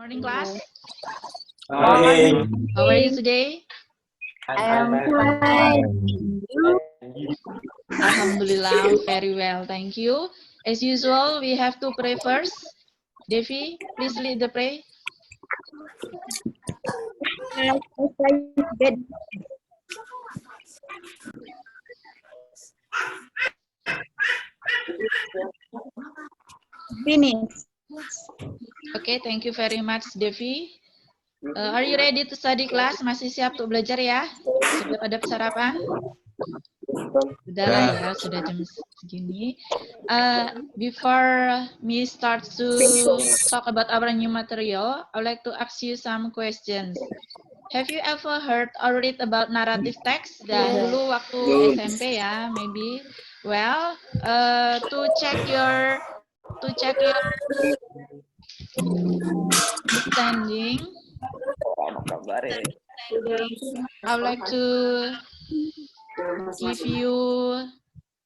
Morning, class. Morning. How are you today? I'm fine. Alhamdulillah, very well, thank you. As usual, we have to pray first. Devi, please lead the prayer. Finish. Okay, thank you very much, Devi. Are you ready to study class? Masih siap untuk belajar ya? Sudah pada sarapan? Sudah lah ya, sudah jam segini. Before me start to talk about our new material, I would like to ask you some questions. Have you ever heard or read about narrative text? Dulu waktu SMP ya, maybe. Well, to check your understanding, I would like to give you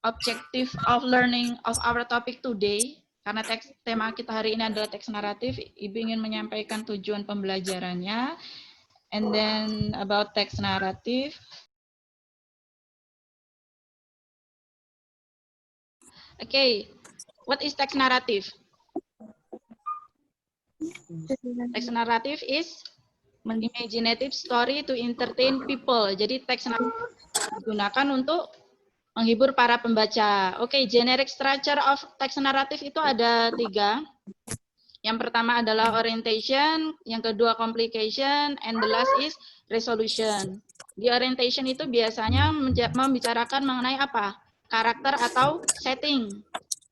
objective of learning of our topic today. Karena tema kita hari ini adalah teks naratif, Ibu ingin menyampaikan tujuan pembelajarannya. And then about text narrative. Okay, what is text narrative? Text narrative is imaginative story to entertain people. Jadi teks naratif digunakan untuk menghibur para pembaca. Oke, generic structure of text narrative itu ada 3. Yang pertama adalah orientation, yang kedua complication, and the last is resolution. Di orientation itu biasanya membicarakan mengenai apa? Karakter atau setting.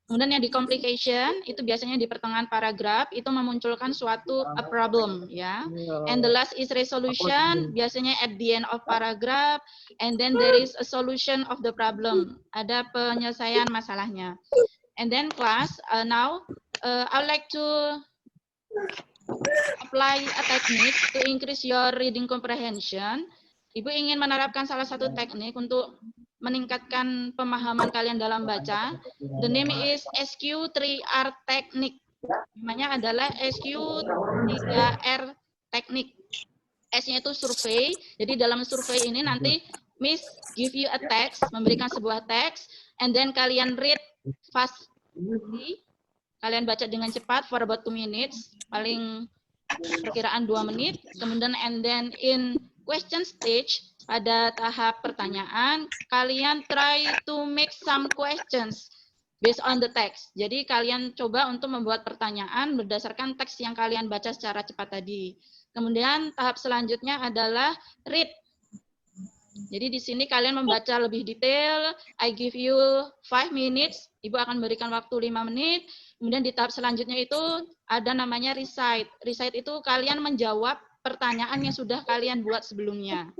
Kemudian yang di complication itu biasanya di pertengahan paragraf itu memunculkan suatu problem ya. And the last is resolution, biasanya at the end of paragraph, and then there is a solution of the problem. Ada penyelesaian masalahnya. And then class, now I would like to apply a technique to increase your reading comprehension. Ibu ingin menerapkan salah satu teknik untuk meningkatkan pemahaman kalian dalam baca. The name is SQ3R technique. Namanya adalah SQ3R technique. S-nya itu survei. Jadi dalam survei ini nanti Miss give you a text, memberikan sebuah teks, and then kalian read fast. Kalian baca dengan cepat for about 2 minutes, paling perkiraan 2 menit. Kemudian and then in question stage, pada tahap pertanyaan, kalian try to make some questions based on the text. Jadi kalian coba untuk membuat pertanyaan berdasarkan teks yang kalian baca secara cepat tadi. Kemudian tahap selanjutnya adalah read. Jadi di sini kalian membaca lebih detail. I give you 5 minutes. Ibu akan berikan waktu 5 menit. Kemudian di tahap selanjutnya itu ada namanya recite. Recite itu kalian menjawab pertanyaan yang sudah kalian buat sebelumnya.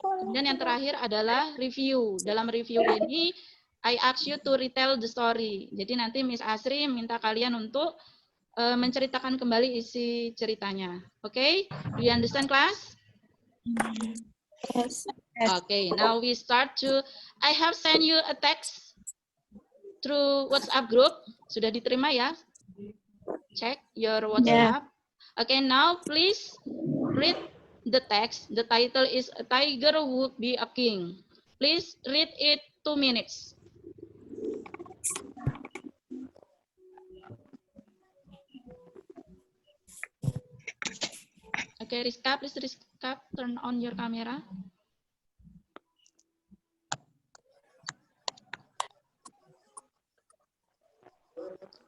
Kemudian yang terakhir adalah review. Dalam review ini, I ask you to retell the story. Jadi nanti Miss Asri minta kalian untuk menceritakan kembali isi ceritanya. Oke? Do you understand, class? Yes. Okay, now we start to, I have sent you a text through WhatsApp group. Sudah diterima ya? Check your WhatsApp. Okay, now please read the text. The title is A Tiger Would Be a King. Please read it 2 minutes. Okay, Rizka, please Rizka, turn on your camera.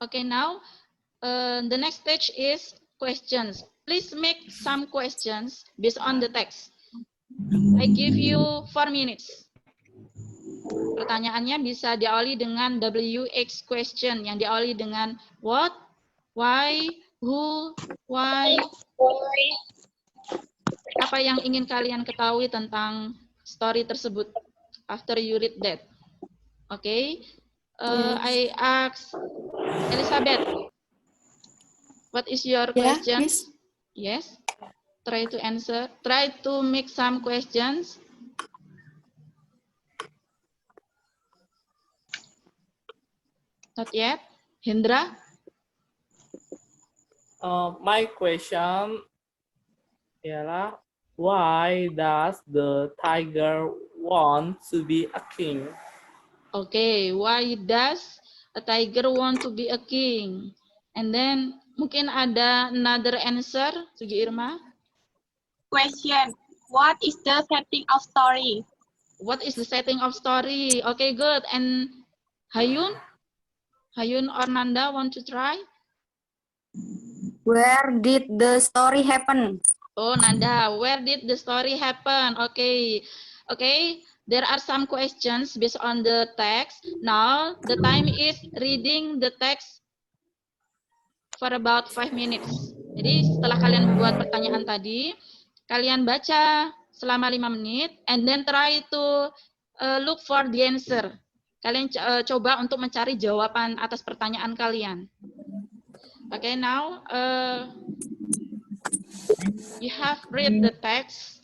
Okay, now the next stage is questions. Please make some questions based on the text. I give you 4 minutes. Pertanyaannya bisa diawali dengan WH question, yang diawali dengan what, why, who, why. Apa yang ingin kalian ketahui tentang story tersebut after you read that? Okay. I ask Elizabeth, what is your question? Yes. Try to answer. Try to make some questions. Not yet. Hendra? My question ialah, why does the tiger want to be a king? Okay, why does a tiger want to be a king? And then mungkin ada another answer, Sugi Irma. Question. What is the setting of story? What is the setting of story? Okay, good. And Hayun? Hayun or Nanda want to try? Where did the story happen? Oh, Nanda, where did the story happen? Okay. Okay, there are some questions based on the text. Now, the time is reading the text for about 5 minutes. Jadi, setelah kalian membuat pertanyaan tadi, kalian baca selama 5 menit, and then try to look for the answer. Kalian coba untuk mencari jawaban atas pertanyaan kalian. Okay, now you have read the text,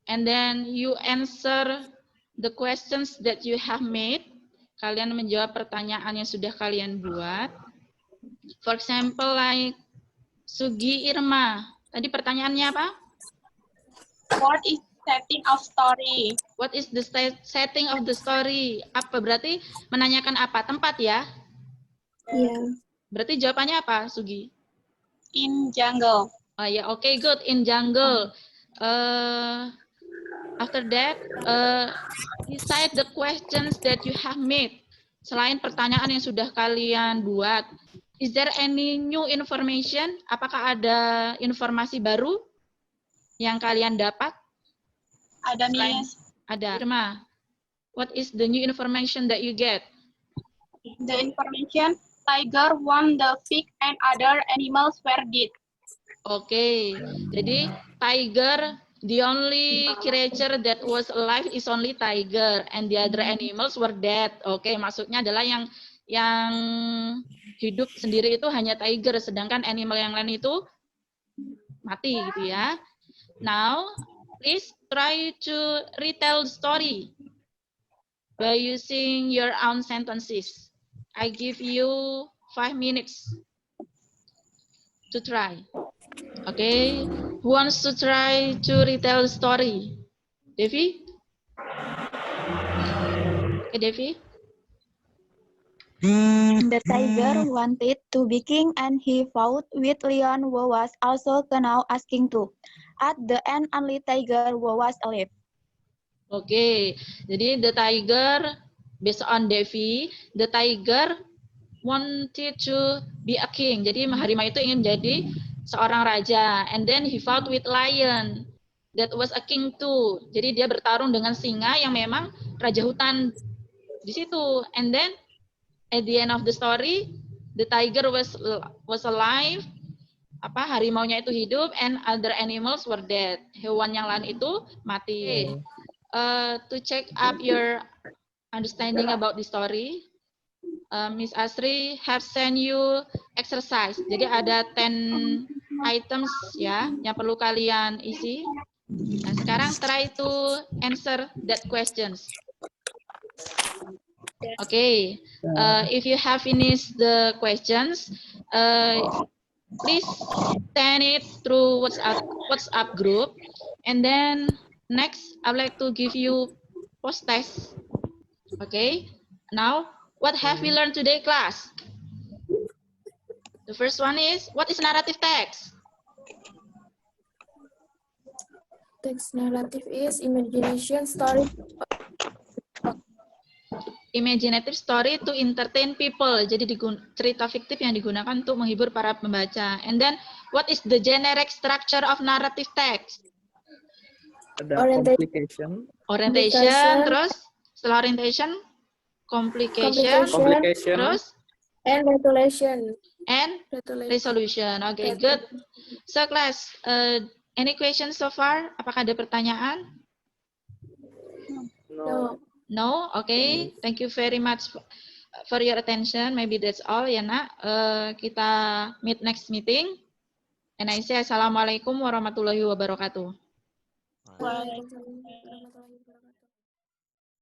and then you answer the questions that you have made. Kalian menjawab pertanyaan yang sudah kalian buat. For example, like Sugi Irma. Tadi pertanyaannya apa? What is setting of story? What is the setting of the story? Apa berarti menanyakan apa? Tempat ya? Iya. Berarti jawabannya apa, Sugi? In jungle. Oh ya, okay, good. In jungle. After that, recite the questions that you have made. Selain pertanyaan yang sudah kalian buat, is there any new information? Apakah ada informasi baru yang kalian dapat? Ada Miss. Ada. Irma, what is the new information that you get? The information, tiger won the pig and other animals were dead. Okay, jadi tiger, the only creature that was alive is only tiger, and the other animals were dead. Okay, maksudnya adalah yang hidup sendiri itu hanya tiger, sedangkan animal yang lain itu mati gitu ya. Now, please try to retell the story by using your own sentences. I give you 5 minutes to try. Okay, who wants to try to retell the story? Devi? Okay, Devi? The tiger wanted to be king and he fought with lion who was also now asking to. At the end, only tiger who was alive. Okay, jadi the tiger, based on Devi, the tiger wanted to be a king. Jadi harimau itu ingin menjadi seorang raja. And then he fought with lion that was a king too. Jadi dia bertarung dengan singa yang memang raja hutan di situ. And then at the end of the story, the tiger was alive. Harimaunya itu hidup and other animals were dead. Hewan yang lain itu mati. To check up your understanding about the story, Miss Asri have sent you exercise. Jadi ada 10 items ya yang perlu kalian isi. Nah, sekarang try to answer that questions. Okay, if you have finished the questions, please send it through WhatsApp group, and then next I would like to give you post test. Okay, now what have we learned today, class? The first one is, what is narrative text? Text narrative is imagination story. Imaginative story to entertain people. Jadi cerita fiktif yang digunakan untuk menghibur para pembaca. And then, what is the generic structure of narrative text? Ada complication. Orientation, terus setelah orientation, complication, terus and resolution. And resolution. Okay, good. So class, any questions so far? Apakah ada pertanyaan? No. No? Okay. Thank you very much for your attention. Maybe that's all ya nak. Kita meet next meeting. And I say assalamualaikum warahmatullahi wabarakatuh. Waalaikumsalam.